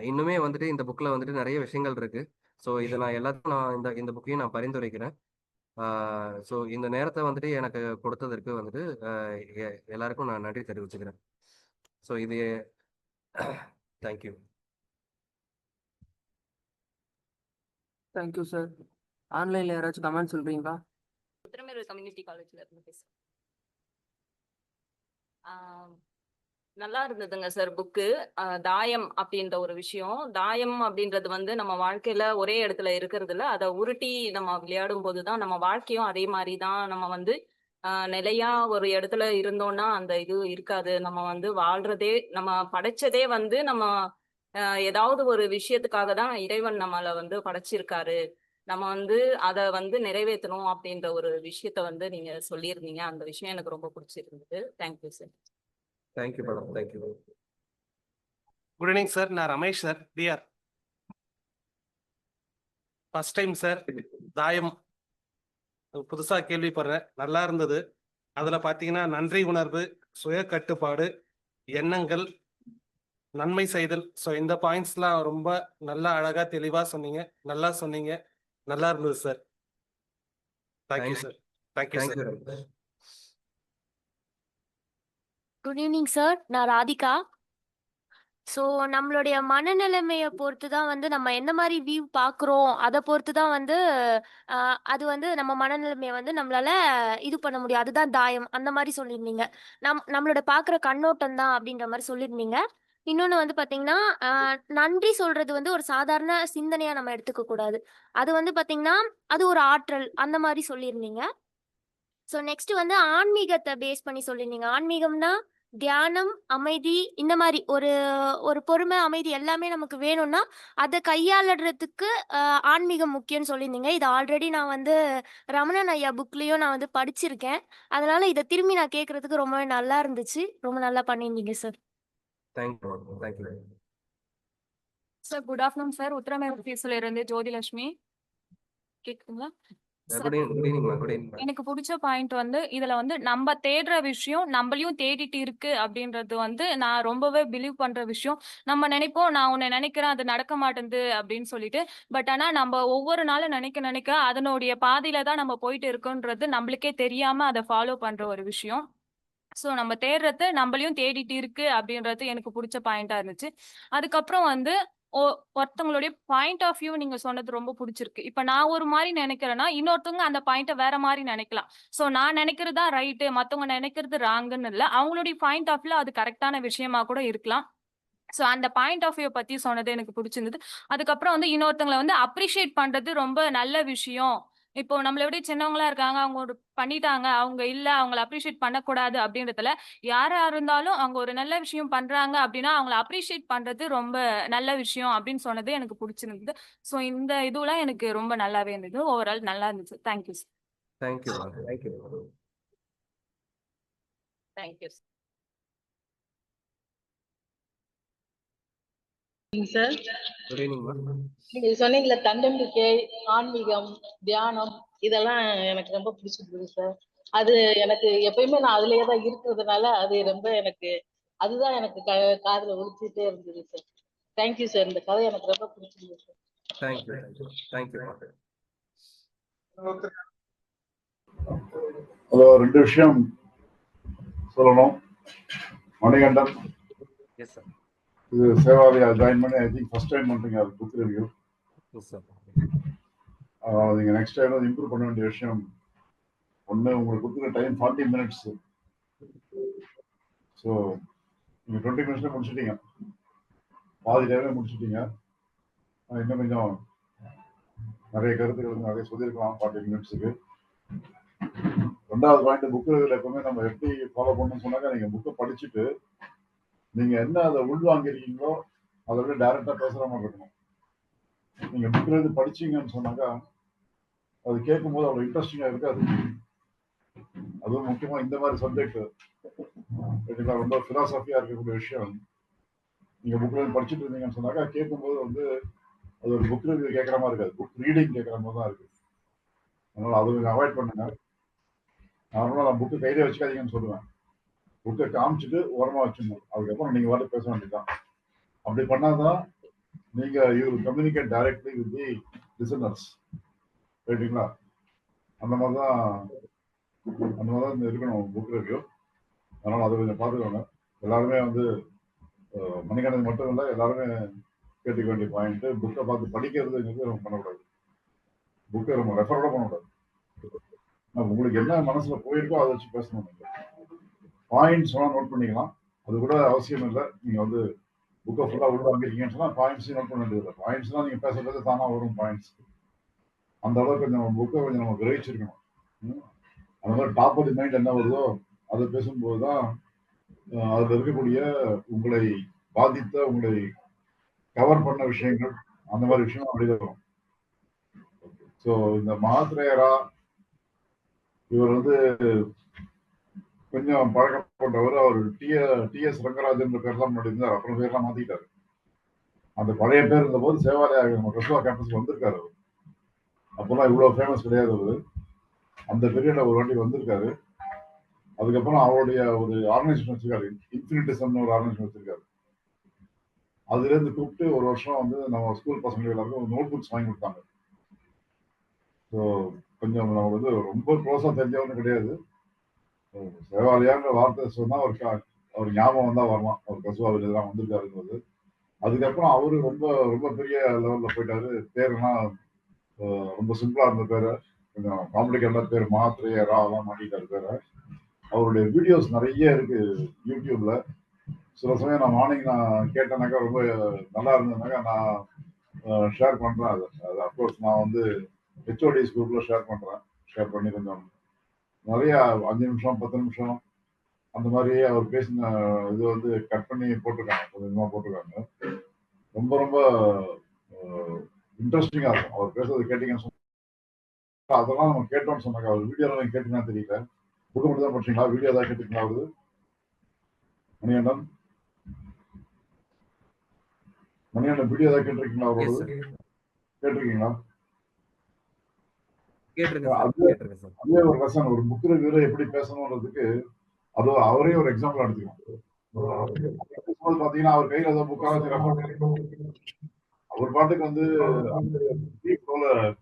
இன்னுமே வந்துட்டு இந்த புக்ல வந்துட்டு நிறைய விஷயங்கள் இருக்கு. ஸோ இதை நான் எல்லாத்தையும் நான் இந்த இந்த புக்கையும் நான் பரிந்துரைக்கிறேன். ஸோ இந்த நேரத்தை வந்துட்டு எனக்கு கொடுத்ததற்கு வந்துட்டு எல்லாருக்கும் நான் நன்றி தெரிவிச்சுக்கிறேன். ஸோ இது தேங்க்யூ. Thank you sir. ஆன்லைன்ல யாராச்சும் கமெண்ட் சொல்றீங்களா? உத்திரமேரூர் கம்யூனிட்டி காலேஜ்ல இருந்து பேசுறேன். நல்லா இருந்ததுங்க சார் புக்கு. தாயம் அப்படின்ற ஒரு விஷயம். தாயம் அப்படின்றது வந்து நம்ம வாழ்க்கையில ஒரே இடத்துல இருக்கிறது இல்ல, அதை உருட்டி நம்ம விளையாடும் போதுதான் நம்ம வாழ்க்கையும் அதே மாதிரி தான். நம்ம வந்து நிலையா ஒரு இடத்துல இருந்தோம்னா அந்த இது இருக்காது. நம்ம வந்து வாழ்றதே, நம்ம படைச்சதே வந்து நம்ம ஏதாவது ஒரு விஷயத்துக்காக தான் இறைவன் நம்மளை வந்து படைச்சிருக்காரு. நம்ம வந்து அதை வந்து நிறைவேற்றணும் அப்படின்ற ஒரு விஷயத்த வந்து நீங்க சொல்லியிருந்தீங்க. அந்த விஷயம் எனக்கு ரொம்ப பிடிச்சிருந்தது. Thank you sir. Thank you madam. Thank you. Good evening sir. நான் Ramesh sir, TR. First time sir தாயம் புதுசா கேள்விப்படுறேன். நல்லா இருந்தது. அதுல பாத்தீங்கன்னா நன்றி உணர்வு, சுய கட்டுப்பாடு, எண்ணங்கள், நன்மை செய்தல். ஸோ இந்த பாயிண்ட்ஸ்லாம் ரொம்ப நல்லா அழகா தெளிவா சொன்னீங்க. நல்லா சொன்னீங்க. நல்லா இருந்தது sir. Thank you sir. Thank you sir. Thank you. Good evening sir. நான் ராதிகா. ஸோ நம்மளுடைய மனநிலைமையை பொறுத்து தான் வந்து நம்ம எந்த மாதிரி வியூ பார்க்குறோம், அதை பொறுத்து தான் வந்து அது வந்து நம்ம மனநிலைமையை வந்து நம்மளால இது பண்ண முடியும். அதுதான் தாயம். அந்த மாதிரி சொல்லியிருந்தீங்க. நம்மளோட பார்க்குற கண்ணோட்டம் தான் அப்படின்ற மாதிரி சொல்லியிருந்தீங்க. இன்னொன்று வந்து பார்த்தீங்கன்னா, நன்றி சொல்றது வந்து ஒரு சாதாரண சிந்தனையாக நம்ம எடுத்துக்க கூடாது. அது வந்து பார்த்தீங்கன்னா, அது ஒரு ஆற்றல், அந்த மாதிரி சொல்லியிருந்தீங்க. ஸோ நெக்ஸ்ட் வந்து ஆன்மீகத்தை பேஸ் பண்ணி சொல்லியிருந்தீங்க. ஆன்மீகம்னா தியானம், அமைதி, இந்த மாதிரி ஒரு ஒரு பொறுமை, அமைதி எல்லாமே நமக்கு வேணும்னா அதை கையாளுறதுக்கு ஆன்மீகம் முக்கியம்னு சொல்லியிருந்தீங்க. இது ஆல்ரெடி நான் வந்து ரமணன் ஐயா புக்லேயும் நான் வந்து படிச்சிருக்கேன். அதனால இதை திரும்பி நான் கேட்கறதுக்கு ரொம்பவே நல்லா இருந்துச்சு. ரொம்ப நல்லா பண்ணியிருந்தீங்க sir. Thank you. Thank you. Sir good afternoon sir. Uthiramerur பீஸ்ல இருந்து ஜோதிலட்சுமி. கேக்குதுங்களா? எனக்கு பிடிச்ச பாயிண்ட் வந்து இதுல வந்து நம்ம தேடுற விஷயம் நம்மளையும் தேடிட்டு இருக்கு அப்படின்றது வந்து நான் ரொம்பவே பிலீவ் பண்ற விஷயம். நம்ம நினைப்போம் நான் உன்னை நினைக்கிறேன், அது நடக்க மாட்டேங்குது அப்படின்னு சொல்லிட்டு. பட் ஆனா நம்ம ஒவ்வொரு நாளும் நினைக்க நினைக்க அதனுடைய பாதையில தான் நம்ம போயிட்டு இருக்கோன்றது நம்மளுக்கே தெரியாம அதை ஃபாலோ பண்ற ஒரு விஷயம். ஸோ நம்ம தேடுறது நம்மளையும் தேடிட்டு இருக்கு அப்படின்றது எனக்கு பிடிச்ச பாயிண்டா இருந்துச்சு. அதுக்கப்புறம் வந்து ஒருத்தவங்களுடைய பாயிண்ட் ஆஃப் வியூ நீங்க சொன்னது ரொம்ப பிடிச்சிருக்கு. இப்ப நான் ஒரு மாதிரி நினைக்கிறேன்னா இன்னொருத்தவங்க அந்த பாயிண்ட வேற மாதிரி நினைக்கலாம். சோ நான் நினைக்கிறது தான் ரைட்டு, மத்தவங்க நினைக்கிறது ராங்குன்னு இல்ல. அவங்களுடைய பாயிண்ட் ஆஃப் வியூல அது கரெக்டான விஷயமா கூட இருக்கலாம். சோ அந்த பாயிண்ட் ஆஃப் வியூ பத்தி சொன்னது எனக்கு பிடிச்சிருந்தது. அதுக்கப்புறம் வந்து இன்னொருத்தவங்களை வந்து அப்ரிஷியேட் பண்றது ரொம்ப நல்ல விஷயம். இப்போ நம்மளை விட சின்னவங்களா இருக்காங்க, அவங்க ஒரு பண்ணிட்டாங்க, அவங்க இல்ல, அவங்களை அப்ரிஷியேட் பண்ணக்கூடாது அப்படின்றதுல யாரா இருந்தாலும் அவங்க ஒரு நல்ல விஷயம் பண்றாங்க அப்படின்னா அவங்களை அப்ரிஷியேட் பண்றது ரொம்ப நல்ல விஷயம் அப்படின்னு சொன்னது எனக்கு பிடிச்சிருந்தது. ஸோ இந்த இதுலாம் எனக்கு ரொம்ப நல்லாவே இருந்தது. ஓவரால் நல்லா இருந்துச்சு. Thank you sir. Thank you. Thank you. Thank you sir. Good evening. நீங்க சொன்னீங்கல்ல தன்னம்பிக்கை, ஆன்மீகம், தியானம், இதெல்லாம் எனக்கு ரொம்ப பிடிச்சிருந்தது சார். அது எனக்கு எப்பயுமே நான் அதுலயே தான் இருக்கிறதுனால அது ரொம்ப எனக்கு அதுதான் எனக்கு காதுல ஒலிச்சிட்டே இருந்தது சார். Thank you sir. இந்த கதை எனக்கு ரொம்ப பிடிச்சிருந்தது சார். தேங்க்யூ. தேங்க்யூ. ஹலோ, 2 விஷயம் சொல்லணும். Manikandan, yes sir. இது சேவாவியா ஜாயின் பண்ணி ஐ திங்க் ஃபர்ஸ்ட் டைம் பண்றீங்க அது புக் ரிவ்யூ. Yes sir. நீங்க நெக்ஸ்ட் டைம் வந்து இம்ப்ரூவ் பண்ண வேண்டிய விஷயம் ஒன்று, உங்களுக்கு கொடுக்குற டைம் 40 minutes. ஸோ நீங்கள் 20 minutes முடிச்சிட்டீங்க, பாதி டைமே முடிச்சிட்டீங்க. இன்னும் கொஞ்சம் நிறைய கருத்துக்கள் நிறைய சொல்லியிருக்கலாம் 40 minutes-க்கு. 2வது பாயிண்ட், புக்கு எப்பவுமே நம்ம எப்படி ஃபாலோ பண்ணணும்னு சொன்னாக்கா, நீங்கள் புக்கை படிச்சுட்டு நீங்க என்ன அதை உள்வாங்கிருக்கீங்களோ அதை விட டைரக்டா பேசுற மாதிரி இருக்கணும். நீங்க புக்ல இருந்து படிச்சீங்கன்னு சொன்னாக்கா அது கேட்கும்போது அவ்வளவு இன்ட்ரெஸ்டிங்கா இருக்காது. அதுவும் முக்கியமா இந்த மாதிரி சப்ஜெக்ட் ரொம்ப பிலாசபியா இருக்கக்கூடிய விஷயம். நீங்க புக்ல இருந்து படிச்சுட்டு இருந்தீங்கன்னு சொன்னாக்கா கேட்கும்போது வந்து அது ஒரு புக் ரிவ்யூ கேட்கற மாதிரி இருக்காது, புக் ரீடிங் கேட்கற மாதிரி தான் இருக்கு. அதனால அதை கொஞ்சம் அவாய்ட் பண்ணுங்க. நார்மலா நான் புக்கு கையிலே வச்சுக்காதீங்கன்னு சொல்லுவேன். புக்கை காமிச்சிட்டு ஓரமா வச்சிடணும். அதுக்கப்புறம் நீங்க வாட்டி பேச வேண்டியதுதான். அப்படி பண்ணாதான் நீங்க you communicate directly with the listeners. ரைட்டுங்களா? அந்த மாதிரி தான் இருக்கணும் புக் ரிவ்யூ. அதனால அதை கொஞ்சம் பார்த்துக்கோங்க. எல்லாருமே வந்து மணிகண்டன் மட்டும் இல்லை, எல்லாருமே கேட்டுக்க வேண்டிய பாயிண்ட், புக்கை பார்த்து படிக்கிறதுங்கிறது நம்ம பண்ணக்கூடாது. புக்கை நம்ம ரெஃபரோட பண்ணக்கூடாது. உங்களுக்கு என்ன மனசுல போயிருக்கோ அதை வச்சு பேசணும். பாயிண்ட்ஸ் வேணா நோட் பண்ணிக்கலாம், அது கூட அவசியம் இல்லை. நீங்க வந்து புக்கை ஃபுல்லா உள்ள வாங்கிருக்கீங்கன்னு சொன்னா பாயிண்ட்ஸையும் நோட் பண்ண வேண்டியது. பாயிண்ட்ஸ்லாம் நீங்க பேச தானா வரும் பாயிண்ட்ஸ். அந்த அளவுக்கு கொஞ்சம் புக்கை கொஞ்சம் நம்ம கிரகிச்சிருக்கணும். அந்த மாதிரி டாப் ஆஃப் தி மைண்ட் என்ன வருதோ அதை பேசும்போது தான் அதுல இருக்கக்கூடிய உங்களை பாதித்த, உங்களை கவர் பண்ண விஷயங்கள், அந்த மாதிரி விஷயம் அப்படியே வரும். ஸோ இந்த மாத்ரேயரா இவர் வந்து கொஞ்சம் பழக்கப்பட்டவர். அவர் டிஎஸ் ரங்கராஜன் பேர்லாம் முன்னாடி இருந்தார், அப்புறம் பேர்லாம் மாத்திட்டாரு. அந்த பழைய பேர் இருந்த போது சேவாலயா நம்ம கஸ்வா கேம்பஸ் வந்திருக்காரு. அவர் அப்பெல்லாம் இவ்வளவு ஃபேமஸ் கிடையாது. அவரு அந்த பீரியட்ல ஒரு வாட்டி வந்திருக்காரு. அதுக்கப்புறம் அவருடைய ஒரு ஆர்கனைசேஷன் வச்சிருக்காரு, இன்ஃபினிட்டிசம்னு ஒரு ஆர்கனைசேஷன் வச்சிருக்காரு. அதுல இருந்து கூப்பிட்டு ஒரு வருஷம் வந்து நம்ம ஸ்கூல் பசங்க எல்லாருக்கும் நோட் புக்ஸ் வாங்கி கொடுத்தாங்க. ஸோ கொஞ்சம் நம்ம வந்து ரொம்ப க்ளோஸா தெரிஞ்சவனு கிடையாது. சேவாலயாங்கிற வார்த்தை சொன்னா அவர் ஞாபகம் வந்தா வரலாம், அவர் கசுவாவில் எல்லாம் வந்திருக்காருங்கிறது. அதுக்கப்புறம் அவரு ரொம்ப ரொம்ப பெரிய லெவல்ல போயிட்டாரு. பேருலாம் ரொம்ப சிம்பிளா இருந்த பேரு, கொஞ்சம் காம்ப்ளிகேட்டா பேர் மாத்ரேயரா எல்லாம் மாட்டிட்டாரு பேரை. அவருடைய வீடியோஸ் நிறைய இருக்கு யூடியூப்ல. சில சமயம் நான் மார்னிங் நான் கேட்டேனாக்கா ரொம்ப நல்லா இருந்ததுனாக்கா நான் ஷேர் பண்றேன். அது அப்கோர்ஸ் நான் வந்து ஹெச்ஓடிஸ் குரூப்ல ஷேர் பண்றேன். ஷேர் பண்ணி கொஞ்சம் நிறைய 5 நிமிஷம் 10 நிமிஷம் அந்த மாதிரி அவர் பேசின இது வந்து கட் பண்ணி போட்டிருக்காங்க, கொஞ்சமா போட்டிருக்காங்க. ரொம்ப ரொம்ப இன்ட்ரெஸ்டிங்கா இருக்கும் அவர் பேசுறது. கேட்டீங்கன்னு சொன்னா அதெல்லாம் நம்ம கேட்டோம்னு சொன்னாங்க. அவர் வீடியோலாம் நீங்க கேட்டீங்கன்னா தெரியல, புக்கு மட்டும் தான் படிச்சீங்களா, வீடியோ தான் கேட்டுருக்கீங்களா? அவரு மணிகண்டன் வீடியோ தான் கேட்டிருக்கீங்களா? அவரோட கேட்டிருக்கீங்களா? அதே ஒரு லெசன், ஒரு புக் ரிவ்யூல எப்படி பேசணும்ன்றதுக்கு அது அவரே ஒரு எக்ஸாம்பிள் எடுத்துக்கலாம். பாத்தீங்கன்னா அவர் கையில ஏதோ புக்காக அவர் பாட்டுக்கு வந்து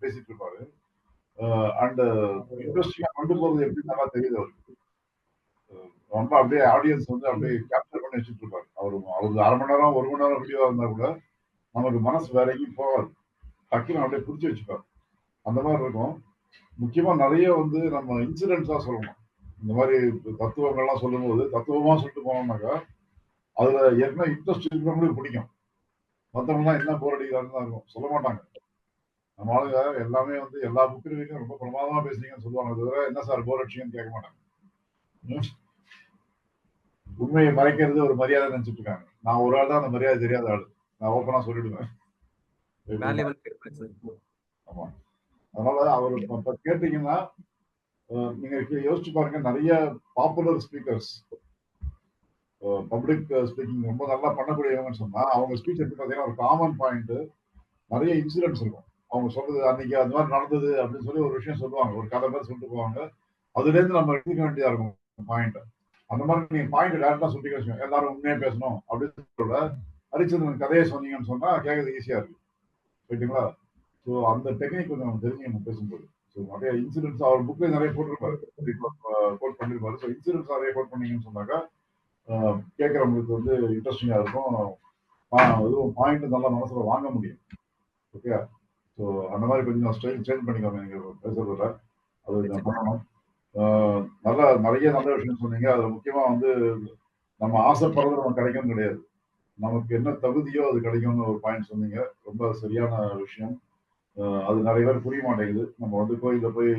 பேசிட்டு இருப்பாரு. அண்ட் இன்ட்ரெஸ்டிங்கா கொண்டு போறது எப்படி நல்லா தெரியுது அவருக்கு. ரொம்ப அப்படியே ஆடியன்ஸ் வந்து அப்படியே கேப்சர் பண்ணி வச்சுட்டு இருப்பாரு. அவருக்கு 1/2 மணி நேரம் 1 மணி நேரம் வீடியோ இருந்தா கூட நமக்கு மனசு வேற எங்கேயும் போகாது, டக்குன்னு அப்படியே பிடிச்சி வச்சுப்பாரு. அந்த மாதிரி இருக்கும். முக்கியமா நிறைய வந்து நம்ம இன்சிடென்ட்ஸா சொல்லணும். இந்த மாதிரி தத்துவங்கள்லாம் சொல்லும்போது தத்துவமா சொல்லிட்டு போனோம்னாக்கா அதுல என்ன இன்ட்ரெஸ்ட் இருக்கிறவங்களுக்கு பிடிக்கும். மற்றவங்கலாம் என்ன போர் அடிக்கிறாருன்னு தான் இருக்கும், சொல்ல மாட்டாங்க. நம்ம ஆளுங்க எல்லாமே வந்து எல்லா புக் ரிவ்யூலையும் ரொம்ப பிரமாதமா பேசுறீங்கன்னு சொல்லுவாங்க, தவிர என்ன சார் போர் அடிச்சீங்கன்னு கேட்க மாட்டாங்க. உண்மையை மறைக்கிறது ஒரு மரியாதை நினைச்சிட்டு இருக்காங்க. நான் ஒரு ஆள் தான் அந்த மரியாதை தெரியாத ஆளு, நான் ஓப்பனா சொல்லிடுவேன். ஆமா. அதனால அவர் இப்ப கேட்டீங்கன்னா நீங்க யோசிச்சு பாருங்க, நிறைய பாப்புலர் ஸ்பீக்கர்ஸ் பப்ளிக் ஸ்பீக்கிங் ரொம்ப நல்லா பண்ணக்கூடியவங்கன்னு சொன்னா அவங்க ஸ்பீச் எடுத்து பார்த்தீங்கன்னா ஒரு காமன் பாயிண்ட், நிறைய இன்சிடென்ட்ஸ் இருக்கும். அவங்க சொல்றது அன்னைக்கு அது மாதிரி நடந்தது அப்படின்னு சொல்லி ஒரு விஷயம் சொல்லுவாங்க, ஒரு கதை மாதிரி சொல்லிட்டு போவாங்க. அதுல இருந்து நம்ம எடுத்துக்க வேண்டியதா இருக்கும் பாயிண்ட். அந்த மாதிரி நீங்க பாயிண்ட் டேரக்டா சொல்லிக்க வச்சுக்கோங்க. எல்லாரும் உண்மையா பேசணும் அப்படின்னு ஹரிச்சந்திரன் கதையை சொன்னீங்கன்னு சொன்னா கேட்கறது ஈஸியா இருக்கு. ரைட்டுங்களா? ஸோ அந்த டெக்னிக் கொஞ்சம் நம்ம தெரிஞ்சுக்கணும் பேசும்போது. ஸோ நிறைய இன்சிடென்ட்ஸ் அவர் புக்ல நிறைய போட்டிருப்பாரு, கோட் பண்ணிருப்பாரு. ஸோ இன்சிடென்ட்ஸ் நிறைய கோட் பண்ணீங்கன்னு சொன்னாக்கா கேட்கறவங்களுக்கு வந்து இன்ட்ரெஸ்டிங்கா இருக்கும். அதுவும் பாயிண்ட் நல்லா மனசுல வாங்க முடியும். ஓகே, ஸோ அந்த மாதிரி கொஞ்சம் ஸ்டைல் சேஞ்ச் பண்ணிக்கோங்க நீங்க பேசுறதுல, அது கொஞ்சம் பண்ணணும். நல்லா நிறைய நல்ல விஷயம் சொன்னீங்க. அதுல முக்கியமா வந்து நம்ம ஆசைப்படுறது நமக்கு கிடைக்கும் கிடையாது, நமக்கு என்ன தகுதியோ அது கிடைக்கும்னு ஒரு பாயிண்ட் சொன்னீங்க. ரொம்ப சரியான விஷயம். அது நிறைய பேர் புரிய மாட்டேங்குது. நம்ம வந்து கோயில போய்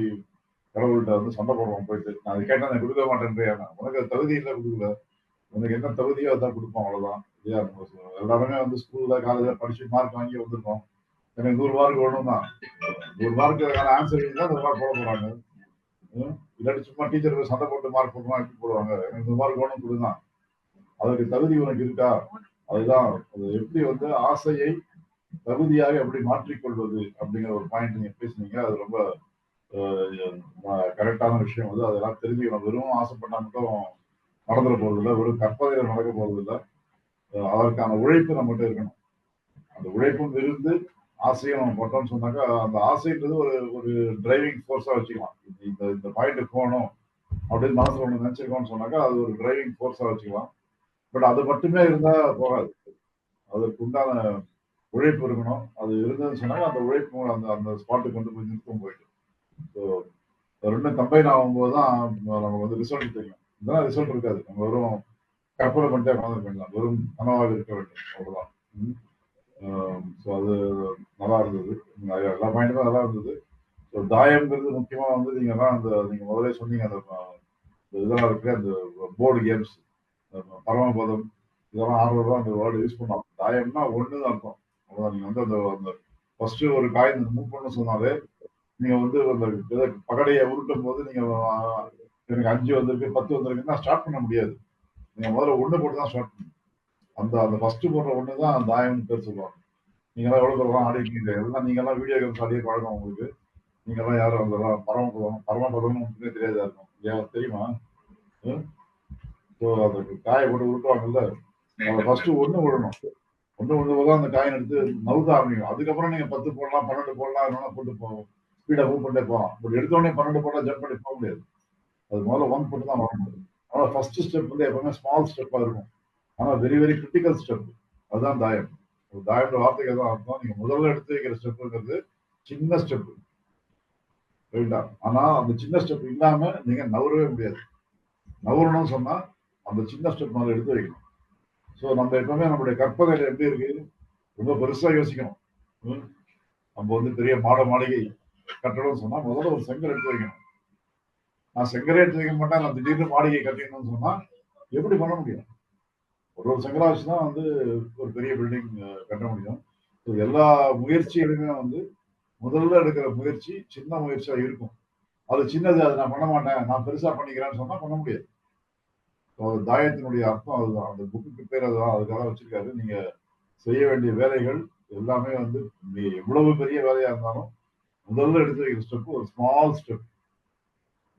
கடவுள்கிட்ட வந்து சண்டை போடுறோம் போயிட்டு, நான் அது கேட்டா நான் கொடுக்க மாட்டேன்றேன், உனக்கு அது தகுதி இல்லை கொடுக்கல, உனக்கு என்ன தகுதியோ அதான் கொடுப்போம், அவ்வளவுதான். இல்லையா? எல்லாருமே வந்து ஸ்கூல்ல காலேஜ்ல படிச்சு மார்க் வாங்கி வந்திருக்கோம். எனக்கு 100 மார்க் வேணும் தான். 100 மார்க்குக்கான ஆன்சர் தான் 100 மார்க் போட போறாங்க. இல்லாட்டி சும்மா டீச்சர் போய் சண்டை போட்டு மார்க் போடுமா எப்படி போடுவாங்க? எனக்கு 100 மார்க் வேணும் கொடுதான். அதுக்கு தகுதி உனக்கு இருக்கா? அதுதான் அது எப்படி வந்து ஆசையை தகுதியாக எப்படி மாற்றிக்கொள்வது அப்படிங்கிற ஒரு பாயிண்ட் நீங்க பேசுனீங்க. அது ரொம்ப கரெக்டான விஷயம். வந்து அதெல்லாம் தெரிஞ்சுக்கணும். வெறும் ஆசைப்பட்டா மட்டும் நடந்துட போறது இல்லை, வெறும் கற்பனையில நடக்க போறது இல்லை. அதற்கான உழைப்பு நம்மகிட்ட இருக்கணும். அந்த உழைப்பும் இருந்து ஆசையும் நம்ம பட்டோம்னு சொன்னாக்கா, அந்த ஆசைன்றது ஒரு ஒரு டிரைவிங் ஃபோர்ஸா வச்சுக்கலாம். இந்த இந்த பாயிண்ட்டுக்கு போகணும் அப்படின்னு மனசுல ஒண்ணு நினைச்சிருக்கோம்னு சொன்னாக்கா, அது ஒரு டிரைவிங் ஃபோர்ஸா வச்சுக்கலாம். பட் அது மட்டுமே இருந்தா போகாது. அதற்கு உண்டான உழைப்பு இருக்கணும். அது இருந்ததுன்னு சொன்னாக்க அந்த உழைப்பு அந்த அந்த ஸ்பாட்டுக்கு வந்து போய் நிற்கும் போயிட்டு. ஸோ ரெண்டும் கம்பைன் ஆகும்போது தான் நமக்கு வந்து ரிசல்ட் தெரியும். இதெல்லாம் ரிசல்ட் இருக்காது. நம்ம வெறும் கற்பனை பண்ணிட்டே உட்காந்து பண்ணலாம். வெறும் கனவாக இருக்க வேண்டும், அவ்வளவுதான். ஸோ அது நல்லா இருந்தது. எல்லா பாயிண்ட்டுமே நல்லா இருந்தது. ஸோ தாயம்ங்கிறது முக்கியமா வந்து நீங்கெல்லாம் அந்த நீங்க முதலே சொன்னீங்க, அந்த இதெல்லாம் இருக்கு, அந்த போர்டு கேம்ஸ், பரமபதம், இதெல்லாம் ஆர்வம் அந்த வேர்டு யூஸ் பண்ணலாம். தாயம்னா ஒன்று தான் அர்த்தம். அவ்வளோதான். நீங்க வந்து அந்த அந்த ஃபர்ஸ்ட் ஒரு காயின் மூவ் பண்ண சொன்னாலே நீங்க வந்து அந்த பகடையை உருட்டும் போது நீங்க எனக்கு 5 வந்திருக்கு 10 வந்திருக்குன்னா ஸ்டார்ட் பண்ண முடியாது. நீங்க முதல்ல ஒண்ணு போட்டு தான் ஸ்டார்ட் பண்ணணும். அந்த அந்த ஃபர்ஸ்ட் போடுற ஒண்ணு தான் தாயம்னு பேர் சொல்லுவாங்க. நீங்களாம் எவ்வளவு தூரம் ஆடி இருக்கீங்க? எல்லாம் நீங்கெல்லாம் வீடியோ கேம்ஸ் ஆடியே பழக்கம் உங்களுக்கு. நீங்கெல்லாம் யாரும் அதெல்லாம் பரமபதம்னு ஒன்றுமே தெரியாதா இருக்கும். ஏன் தெரியுமா? ஸோ அதுக்கு காயை போட்டு உருட்டுவாங்கல்ல, அதை ஃபர்ஸ்ட் ஒண்ணு விடணும். ஒண்ணு விடும்போது அந்த காயின் எடுத்து நவுத்த ஆரம்பிக்கும். அதுக்கப்புறம் நீங்க 10 போடலாம், 12 போடலாம், என்னன்னா போட்டு போகும். ஸ்பீடா மூவ் பண்ணிட்டே போகலாம். பட் எடுத்த உடனே 12 போட்டா ஜம்ப் பண்ணி போக முடியாது. அது முதல்ல 1 போட்டு தான் வர முடியும். ஆனால் ஃபர்ஸ்ட் ஸ்டெப் வந்து எப்பவுமே ஸ்மால் ஸ்டெப்பா இருக்கும். ஆனா வெரி வெரி கிரிட்டிக்கல் ஸ்டெப். அதுதான் தாயம். தாயம்ன்ற வார்த்தைக்கு தான் அர்த்தம். நீங்க முதல்ல எடுத்து வைக்கிற ஸ்டெப்ங்கிறது சின்ன ஸ்டெப், ரைட்டா? ஆனா அந்த சின்ன ஸ்டெப் இல்லாம நீங்க நவரவே முடியாது. நவரணும்னு சொன்னா அந்த சின்ன ஸ்டெப் முதல்ல எடுத்து வைக்கணும். ஸோ நம்ம எப்பவுமே நம்மளுடைய கற்பனையில எப்படி இருக்கு, ரொம்ப பெருசா யோசிக்கணும். நம்ம வந்து பெரிய மாளிகை கட்டணும்னு சொன்னா முதல்ல ஒரு செங்கல் எடுத்து வைக்கணும். நான் செங்கலே எடுத்து வைக்க மாட்டேன், நான் திடீர்னு மாளிகை கட்டணும்னு சொன்னா எப்படி பண்ண முடியும்? ஒரு செங்கலா வச்சுதான் வந்து ஒரு பெரிய பில்டிங் கட்ட முடியும். எல்லா முயற்சிகளுமே வந்து முதல்ல எடுக்கிற முயற்சி சின்ன முயற்சியா இருக்கும். அது சின்னது, அதை நான் பண்ண மாட்டேன், நான் பெருசா பண்ணிக்கிறேன்னு சொன்னா பண்ண முடியாது. தாயத்தினுடைய அர்த்தம் அதுதான். அந்த புக்கு பேர் அதுதான், அதுக்காக வச்சிருக்காரு. நீங்க செய்ய வேண்டிய வேலைகள் எல்லாமே வந்து எவ்வளவு பெரிய வேலையா இருந்தாலும் முதல்ல எடுத்து வைக்கிற ஸ்டெப் ஒரு ஸ்மால் ஸ்டெப்.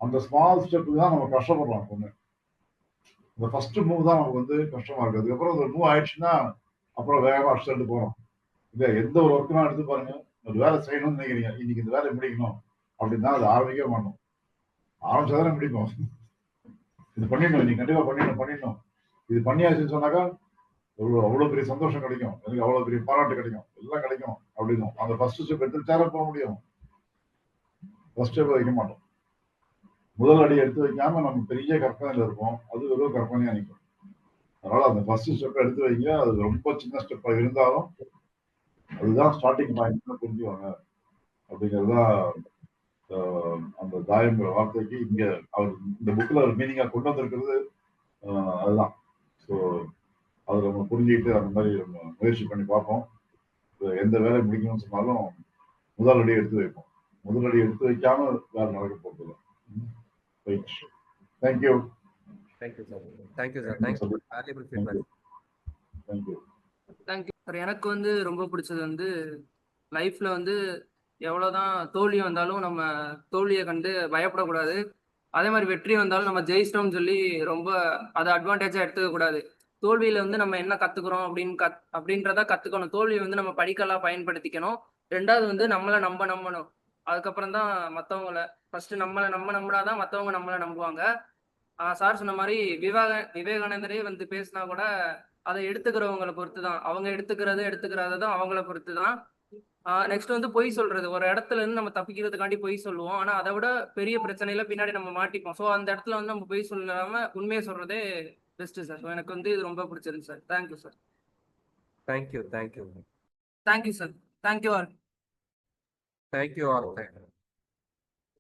அந்த ஸ்மால் ஸ்டெப்புக்கு தான் நம்ம கஷ்டப்படுறோம். பொண்ணு இந்த ஃபர்ஸ்ட் மூவ் தான் நமக்கு வந்து கஷ்டமா இருக்கு. அதுக்கப்புறம் அந்த மூவ் ஆயிடுச்சுன்னா அப்புறம் வேகமா அடிச்சுட்டு போறோம். இல்ல எந்த ஒரு ஒர்க்குனா எடுத்து பாருங்க, ஒரு வேலை செய்யணும்னு நினைக்கிறீங்க, இன்னைக்கு இந்த வேலையை முடிக்கணும் அப்படின்னா அது ஆரம்பிக்கவே மாட்டோம். ஆரம்பிச்சாதானே முடிப்போம். இது பண்ணிடணும், இன்னைக்கு கண்டிப்பா பண்ணிடணும். இது பண்ணியாச்சுன்னு சொன்னாக்கா அவ்வளவு பெரிய சந்தோஷம் கிடைக்கும், எனக்கு அவ்வளவு பெரிய பாராட்டு கிடைக்கும், எல்லாம் கிடைக்கும் அப்படின்னு அந்த ஃபர்ஸ்ட் ஸ்டெப் எடுத்துட்டார போக முடியும். ஃபர்ஸ்ட் ஸ்டெப் வைக்க மாட்டோம். முதல் அடி எடுத்து வைக்காம நம்ம பெரிய கற்பனையில இருப்போம். அது வெறும் கற்பனையா நிற்கும். அதனால அந்த ஃபர்ஸ்ட் ஸ்டெப் எடுத்து வைங்க. அது ரொம்ப சின்ன ஸ்டெப்பா இருந்தாலும் அதுதான் ஸ்டார்டிங் பாயிண்ட் புரிஞ்சுவாங்க அப்படிங்கறதுதான் அந்த தாயங்கிற வார்த்தைக்கு இங்க அவர் இந்த புக்ல ஒரு மீனிங்கா கொண்டு வந்திருக்கிறது. அதுதான். ஸோ அதை நம்ம புரிஞ்சுக்கிட்டு அந்த மாதிரி நம்ம முயற்சி பண்ணி பார்ப்போம். எந்த வேலை முடிக்கணும்னு சொன்னாலும் முதல் அடி எடுத்து வைப்போம். முதல் அடி எடுத்து வைக்காம வேலை நடக்க போகிறது. Thank you. Thank you sir. Thank you sir. எனக்கு வந்து ரொம்ப பிடிச்சது வந்து லைஃப்ல வந்து எவ்வளவுதான் தோல்வி வந்தாலும் நம்ம தோல்வியை கண்டு பயப்படக்கூடாது. அதே மாதிரி வெற்றி வந்தாலும் நம்ம ஜெயிச்சிட்டோம்னு சொல்லி ரொம்ப அதை அட்வான்டேஜா எடுத்துக்க கூடாது. தோல்வியில வந்து நம்ம என்ன கத்துக்கிறோம் அப்படின்றத கத்துக்கணும். தோல்வியை வந்து நம்ம படிக்கலாம் பயன்படுத்திக்கணும். 2வது வந்து நம்மளை நம்பணும். அதுக்கப்புறம் தான் மற்றவங்கள ஃபர்ஸ்ட் நம்மளை நம்பினாதான் மற்றவங்க நம்மளை நம்புவாங்க. சார் சொன்ன மாதிரி விவேகானந்தரே வந்து பேசினா கூட அதை எடுத்துக்கிறவங்களை பொறுத்து தான். அவங்க எடுத்துக்கிறத தான் அவங்கள பொறுத்து தான். நெக்ஸ்ட் வந்து பொய் சொல்றது. ஒரு இடத்துல இருந்து நம்ம தப்பிக்கிறதுக்காண்டி பொய் சொல்லுவோம். ஆனா அதை விட பெரிய பிரச்சனையில பின்னாடி நம்ம மாட்டிப்போம். ஸோ அந்த இடத்துல வந்து நம்ம பொய் சொல்லாம உண்மையை சொல்றதே பெஸ்ட் சார். ஸோ எனக்கு வந்து இது ரொம்ப பிடிச்சிருக்கு sir. Thank you sir. Thank you sir. Thank you all.